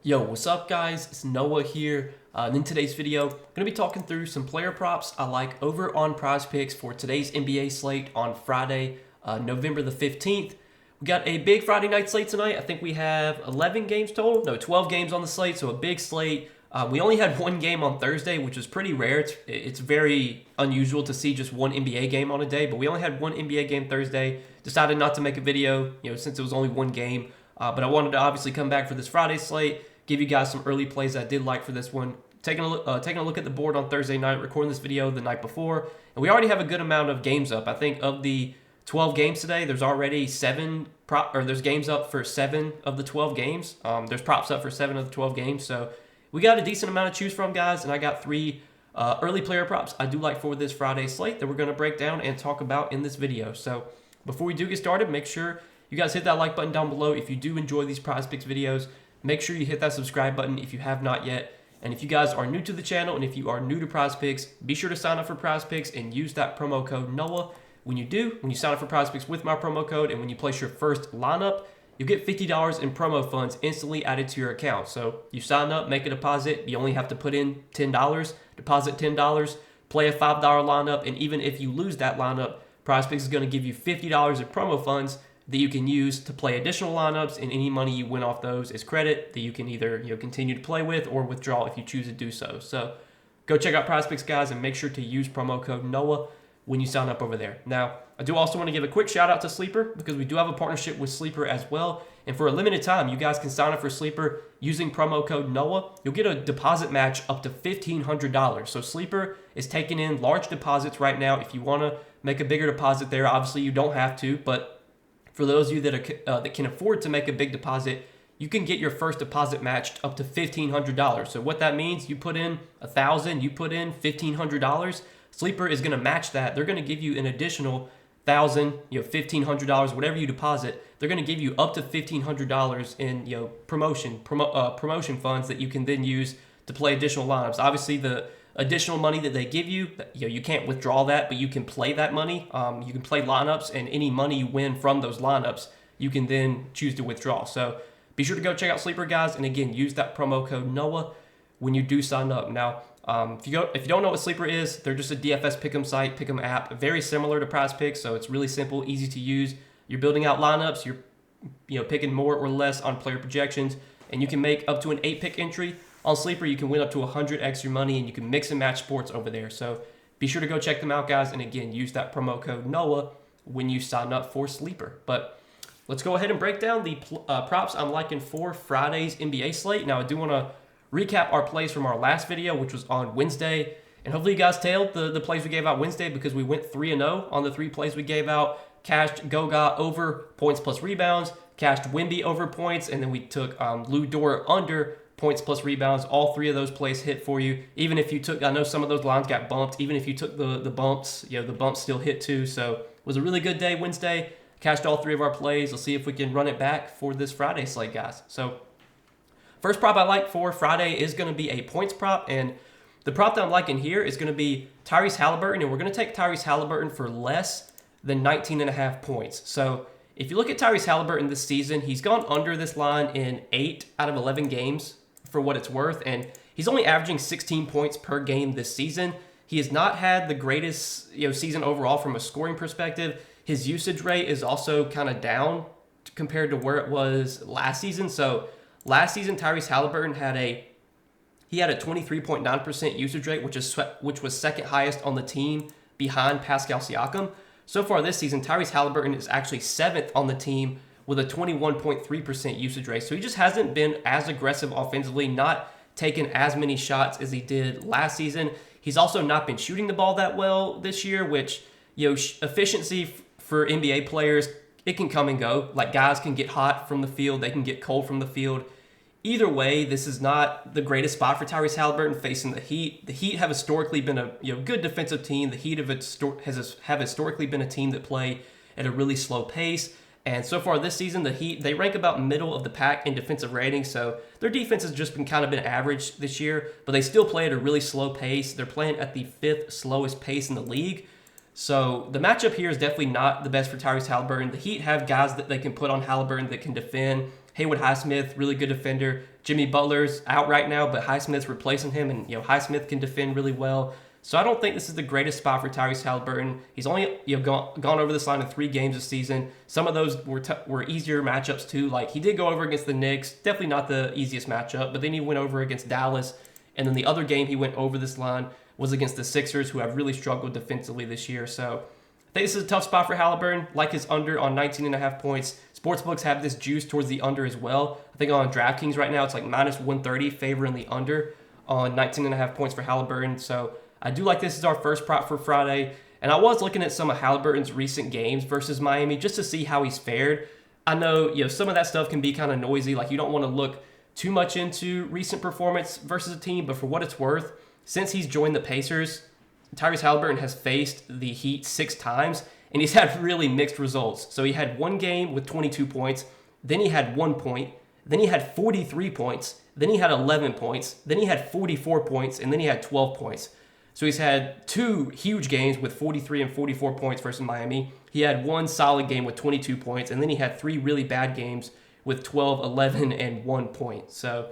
Yo, what's up guys? It's Noah here. And in today's video, I'm going to be talking through some player props I like over on Prizepicks for today's NBA slate on Friday, November the 15th. We got a big Friday night slate tonight. I think we have 11 games total. No, 12 games on the slate, so a big slate. We only had one game on Thursday, which is pretty rare. It's very unusual to see just one NBA game on a day, but we only had one NBA game Thursday. Decided not to make a video, since it was only one game. But I wanted to obviously come back for this Friday slate, give you guys some early plays I did like for this one. Taking a look at the board on Thursday night, recording this video the night before, and we already have a good amount of games up. I think of the 12 games today, there's already there's games up for 7 of the 12 games. There's props up for 7 of the 12 games, so we got a decent amount to choose from, guys. And I got 3 early player props I do like for this Friday slate that we're going to break down and talk about in this video. So before we do get started, make sure you guys hit that like button down below if you do enjoy these Prizepicks videos. Make sure you hit that subscribe button if you have not yet. And if you guys are new to the channel and if you are new to Prizepicks, be sure to sign up for Prizepicks and use that promo code NOAH. When you sign up for Prizepicks with my promo code and when you place your first lineup, you'll get $50 in promo funds instantly added to your account. So you sign up, make a deposit. You only have to put in $10, deposit $10, play a $5 lineup, and even if you lose that lineup, Prizepicks is going to give you $50 in promo funds that you can use to play additional lineups, and any money you win off those is credit that you can either continue to play with or withdraw if you choose to do so. So go check out Prizepicks, guys, and make sure to use promo code NOAH when you sign up over there. Now, I do also want to give a quick shout out to Sleeper because we do have a partnership with Sleeper as well. And for a limited time, you guys can sign up for Sleeper using promo code NOAH. You'll get a deposit match up to $1,500. So Sleeper is taking in large deposits right now. If you want to make a bigger deposit there, obviously you don't have to, but for those of you that can afford to make a big deposit, you can get your first deposit matched up to $1,500. So what that means, you put in $1,000, you put in $1,500. Sleeper is going to match that. They're going to give you an additional $1,000, $1,500, whatever you deposit. They're going to give you up to $1,500 in promotion funds that you can then use to play additional lineups. Obviously, the additional money that they give you, you can't withdraw that, but you can play that money. You can play lineups, and any money you win from those lineups, you can then choose to withdraw. So be sure to go check out Sleeper, guys, and again, use that promo code NOAH when you do sign up. Now, if you don't know what Sleeper is, they're just a DFS pick'em site, pick'em app, very similar to Prizepicks, so it's really simple, easy to use. You're building out lineups, you're picking more or less on player projections, and you can make up to an 8-pick entry. On Sleeper, you can win up to 100x your money, and you can mix and match sports over there. So be sure to go check them out, guys. And again, use that promo code NOAH when you sign up for Sleeper. But let's go ahead and break down the props I'm liking for Friday's NBA slate. Now, I do want to recap our plays from our last video, which was on Wednesday. And hopefully you guys tailed the plays we gave out Wednesday because we went 3-0 on the 3 plays we gave out. Cashed Goga over points plus rebounds, cashed Wemby over points, and then we took Lou Dort under points plus rebounds. All 3 of those plays hit for you. Even if you took, I know some of those lines got bumped. Even if you took the bumps, the bumps still hit too. So it was a really good day Wednesday. Cashed all 3 of our plays. Let's see if we can run it back for this Friday slate, guys. So first prop I like for Friday is going to be a points prop. And the prop that I'm liking here is going to be Tyrese Halliburton. And we're going to take Tyrese Halliburton for less than 19.5 points. So if you look at Tyrese Halliburton this season, he's gone under this line in 8 out of 11 games for what it's worth, and he's only averaging 16 points per game this season. He has not had the greatest season overall from a scoring perspective. His usage rate is also kind of down compared to where it was last season. So last season, Tyrese Halliburton had a 23.9% usage rate, which was second highest on the team behind Pascal Siakam. So far this season, Tyrese Halliburton is actually 7th on the team with a 21.3% usage rate. So he just hasn't been as aggressive offensively, not taken as many shots as he did last season. He's also not been shooting the ball that well this year, which, efficiency for NBA players, it can come and go. Like, guys can get hot from the field, they can get cold from the field. Either way, this is not the greatest spot for Tyrese Halliburton facing the Heat. The Heat have historically been a good defensive team. The Heat have historically been a team that play at a really slow pace. And so far this season, the Heat, they rank about middle of the pack in defensive rating. So their defense has just been average this year, but they still play at a really slow pace. They're playing at the 5th slowest pace in the league. So the matchup here is definitely not the best for Tyrese Halliburton. The Heat have guys that they can put on Halliburton that can defend. Haywood Highsmith, really good defender. Jimmy Butler's out right now, but Highsmith's replacing him, and Highsmith can defend really well. So I don't think this is the greatest spot for Tyrese Halliburton. He's only gone over this line in 3 games this season. Some of those were easier matchups too. Like he did go over against the Knicks, definitely not the easiest matchup, but then he went over against Dallas, and then the other game he went over this line was against the Sixers, who have really struggled defensively this year. So I think this is a tough spot for Halliburton. Like his under on 19.5 points. Sportsbooks have this juice towards the under as well. I think on DraftKings right now it's like minus 130 favoring the under on 19.5 points for Halliburton. So I do like this as our first prop for Friday. And I was looking at some of Halliburton's recent games versus Miami just to see how he's fared. I know, some of that stuff can be kind of noisy. Like you don't want to look too much into recent performance versus a team, but for what it's worth, since he's joined the Pacers, Tyrese Halliburton has faced the Heat 6 times, and he's had really mixed results. So he had one game with 22 points, then he had 1 point, then he had 43 points, then he had 11 points, then he had 44 points, and then he had 12 points. So he's had 2 huge games with 43 and 44 points versus Miami. He had 1 solid game with 22 points, and then he had 3 really bad games with 12, 11, and 1 point. So,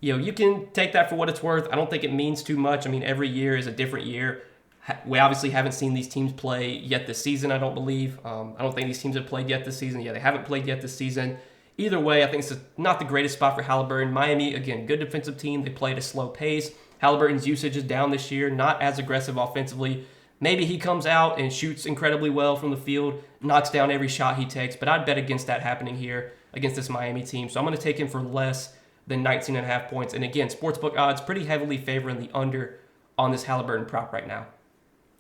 you can take that for what it's worth. I don't think it means too much. I mean, every year is a different year. We obviously haven't seen these teams play yet this season, I don't believe. I don't think these teams have played yet this season. Yeah, they haven't played yet this season. Either way, I think it's not the greatest spot for Halliburton. Miami, again, good defensive team. They play at a slow pace. Halliburton's usage is down this year, not as aggressive offensively. Maybe he comes out and shoots incredibly well from the field, knocks down every shot he takes, but I'd bet against that happening here against this Miami team. So I'm going to take him for less than 19.5 points. And again, sportsbook odds pretty heavily favoring the under on this Halliburton prop right now.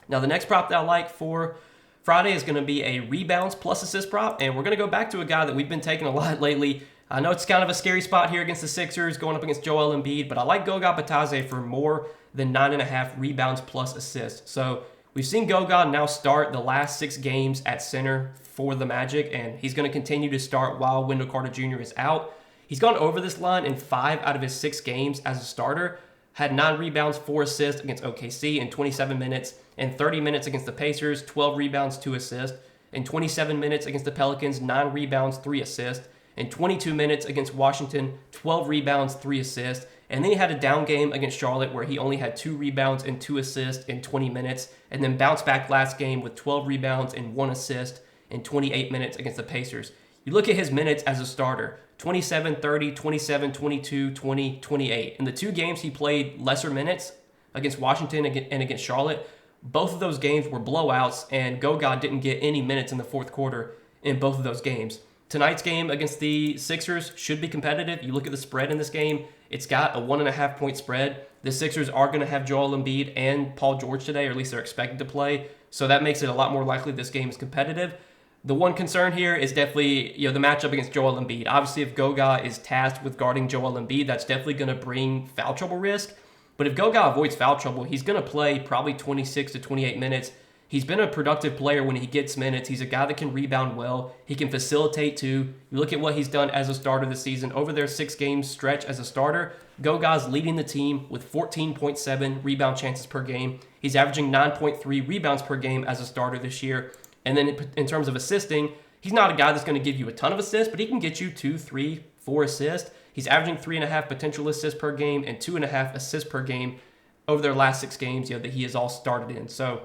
Now, the next prop that I like for Friday is going to be a rebounds plus assist prop, and we're going to go back to a guy that we've been taking a lot lately. I know it's kind of a scary spot here against the Sixers, going up against Joel Embiid, but I like Goga Bitadze for more than 9.5 rebounds plus assists. So we've seen Goga now start the last 6 games at center for the Magic, and he's going to continue to start while Wendell Carter Jr. is out. He's gone over this line in 5 out of his 6 games as a starter, had 9 rebounds, 4 assists against OKC in 27 minutes, and 30 minutes against the Pacers, 12 rebounds, 2 assists. In 27 minutes against the Pelicans, 9 rebounds, 3 assists. In 22 minutes against Washington, 12 rebounds, 3 assists. And then he had a down game against Charlotte where he only had 2 rebounds and 2 assists in 20 minutes, and then bounced back last game with 12 rebounds and 1 assist in 28 minutes against the Pacers. You look at his minutes as a starter, 27, 30, 27, 22, 20, 28. In the 2 games he played lesser minutes against Washington and against Charlotte, both of those games were blowouts, and Goga didn't get any minutes in the fourth quarter in both of those games. Tonight's game against the Sixers should be competitive. You look at the spread in this game, it's got a 1.5 point spread. The Sixers are going to have Joel Embiid and Paul George today, or at least they're expected to play. So that makes it a lot more likely this game is competitive. The one concern here is definitely, the matchup against Joel Embiid. Obviously, if Goga is tasked with guarding Joel Embiid, that's definitely going to bring foul trouble risk. But if Goga avoids foul trouble, he's going to play probably 26 to 28 minutes. He's been a productive player when he gets minutes. He's a guy that can rebound well. He can facilitate too. You look at what he's done as a starter this season. Over their 6 game stretch as a starter, Goga's leading the team with 14.7 rebound chances per game. He's averaging 9.3 rebounds per game as a starter this year. And then in terms of assisting, he's not a guy that's going to give you a ton of assists, but he can get you 2, 3, 4 assists. He's averaging 3.5 potential assists per game and 2.5 assists per game over their last 6 games that he has all started in. So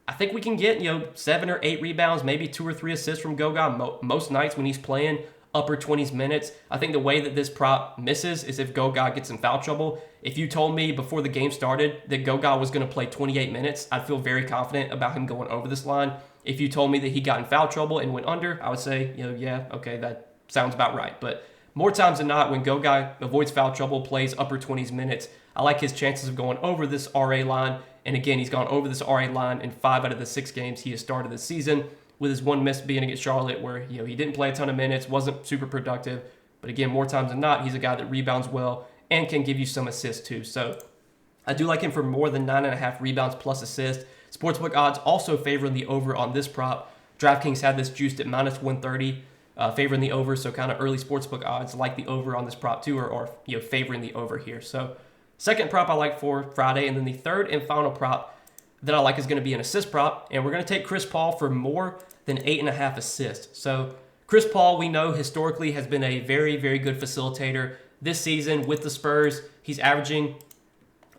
I think we can get 7 or 8 rebounds, maybe 2 or 3 assists from Goga most nights when he's playing upper 20s minutes. I think the way that this prop misses is if Goga gets in foul trouble. If you told me before the game started that Goga was going to play 28 minutes, I'd feel very confident about him going over this line. If you told me that he got in foul trouble and went under, I would say, yeah, okay, that sounds about right. But more times than not, when Goga avoids foul trouble, plays upper 20s minutes, I like his chances of going over this RA line. And again, he's gone over this RA line in 5 out of the 6 games he has started this season, with his one miss being against Charlotte where he didn't play a ton of minutes, wasn't super productive. But again, more times than not, he's a guy that rebounds well and can give you some assists too. So I do like him for more than 9.5 rebounds plus assists. Sportsbook odds also favoring the over on this prop. DraftKings had this juiced at minus 130, favoring the over. So kind of early sportsbook odds like the over on this prop too, or favoring the over here. So second prop I like for Friday, and then the third and final prop that I like is going to be an assist prop, and we're going to take Chris Paul for more than 8.5 assists. So Chris Paul, we know historically has been a very, very good facilitator. This season with the Spurs, he's averaging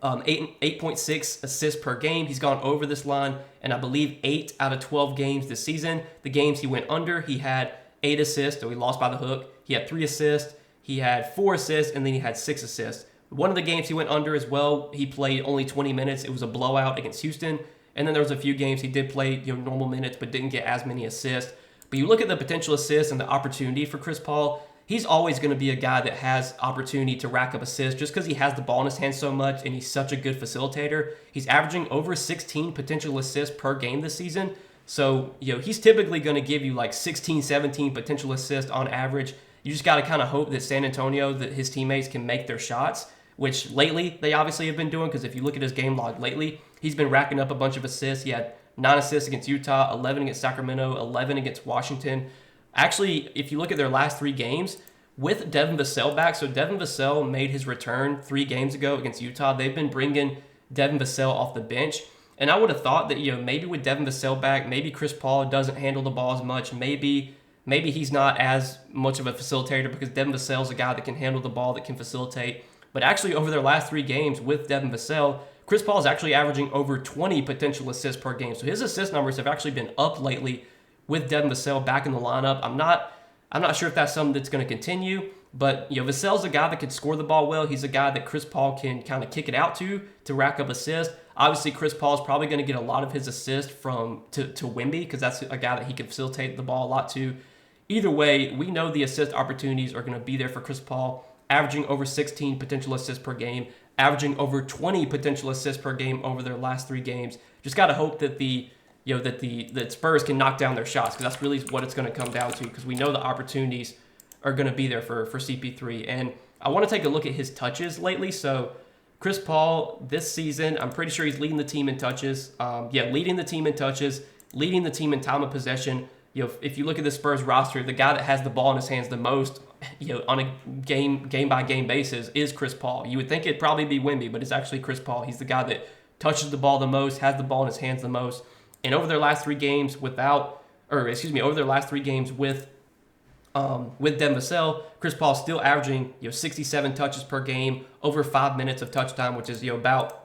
8.6 assists per game. He's gone over this line, and I believe 8 out of 12 games this season. The games he went under, he had 8 assists, so he lost by the hook. He had 3 assists, he had 4 assists, and then he had 6 assists. One of the games he went under as well, he played only 20 minutes. It was a blowout against Houston. And then there was a few games he did play normal minutes, but didn't get as many assists. But you look at the potential assists and the opportunity for Chris Paul, he's always going to be a guy that has opportunity to rack up assists just because he has the ball in his hands so much and he's such a good facilitator. He's averaging over 16 potential assists per game this season. So, he's typically going to give you like 16, 17 potential assists on average. You just got to kind of hope that San Antonio, that his teammates can make their shots, which lately they obviously have been doing, because if you look at his game log lately, he's been racking up a bunch of assists. He had 9 assists against Utah, 11 against Sacramento, 11 against Washington. Actually, if you look at their last 3 games, with Devin Vassell back, so Devin Vassell made his return 3 games ago against Utah. They've been bringing Devin Vassell off the bench. And I would have thought that, maybe with Devin Vassell back, maybe Chris Paul doesn't handle the ball as much. Maybe he's not as much of a facilitator, because Devin Vassell's a guy that can handle the ball, that can facilitate. But actually, over their last 3 games with Devin Vassell, Chris Paul is actually averaging over 20 potential assists per game. So his assist numbers have actually been up lately with Devin Vassell back in the lineup. I'm not sure if that's something that's going to continue, but Vassell's a guy that can score the ball well. He's a guy that Chris Paul can kind of kick it out to rack up assists. Obviously, Chris Paul is probably going to get a lot of his assists to Wemby, because that's a guy that he can facilitate the ball a lot to. Either way, we know the assist opportunities are going to be there for Chris Paul, averaging over 16 potential assists per game, averaging over 20 potential assists per game over their last 3 games. Just got to hope that the Spurs can knock down their shots, because that's really what it's going to come down to, because we know the opportunities are going to be there for CP3. And I want to take a look at his touches lately. So Chris Paul this season, I'm pretty sure he's leading the team in touches. Leading the team in touches, leading the team in time of possession. If you look at the Spurs roster, the guy that has the ball in his hands the most, on a game by game basis is Chris Paul. You would think it'd probably be Wemby, but it's actually Chris Paul. He's the guy that touches the ball the most, has the ball in his hands the most. And over their last 3 games with Devin Vassell, Chris Paul's still averaging 67 touches per game, over 5 minutes of touch time, which is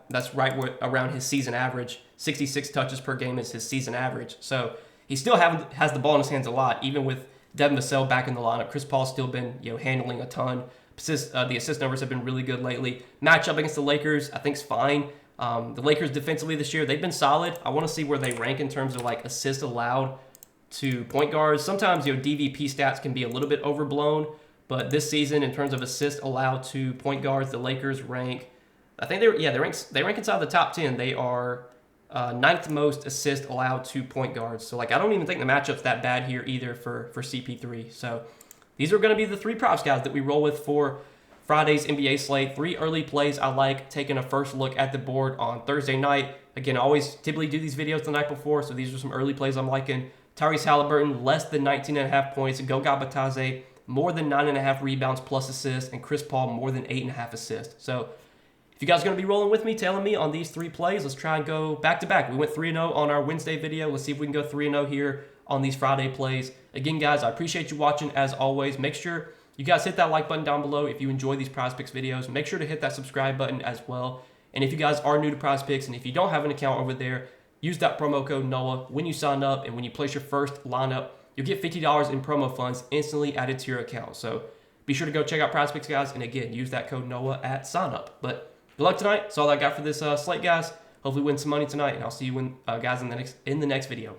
that's right around his season average. 66 touches per game is his season average. So he still has the ball in his hands a lot, even with Devin Vassell back in the lineup. Chris Paul's still been handling a ton. The assist numbers have been really good lately. Matchup against the Lakers, I think, is fine. The Lakers defensively this year, they've been solid. I want to see where they rank in terms of like assists allowed to point guards. Sometimes DVP stats can be a little bit overblown, but this season in terms of assists allowed to point guards, the Lakers rank. I think they rank inside the top 10. They are 9th most assists allowed to point guards. So I don't even think the matchup's that bad here either for CP3. So these are going to be the 3 props, guys, that we roll with for Friday's NBA slate. 3 early plays I like, taking a first look at the board on Thursday night. Again, I always typically do these videos the night before, so these are some early plays I'm liking. Tyrese Halliburton, less than 19.5 points. Goga Bitadze, more than 9.5 rebounds plus assists. And Chris Paul, more than 8.5 assists. So if you guys are going to be rolling with me, tailing me on these 3 plays, let's try and go back-to-back. We went 3-0 on our Wednesday video. Let's see if we can go 3-0 here on these Friday plays. Again, guys, I appreciate you watching as always. Make sure you guys hit that like button down below if you enjoy these Prizepicks videos. Make sure to hit that subscribe button as well. And if you guys are new to Prizepicks and if you don't have an account over there, use that promo code NOAH when you sign up, and when you place your first lineup, you'll get $50 in promo funds instantly added to your account. So be sure to go check out Prizepicks, guys, and again, use that code NOAH at sign up. But good luck tonight. That's all I got for this slate, guys. Hopefully win some money tonight, and I'll see you guys in the next video.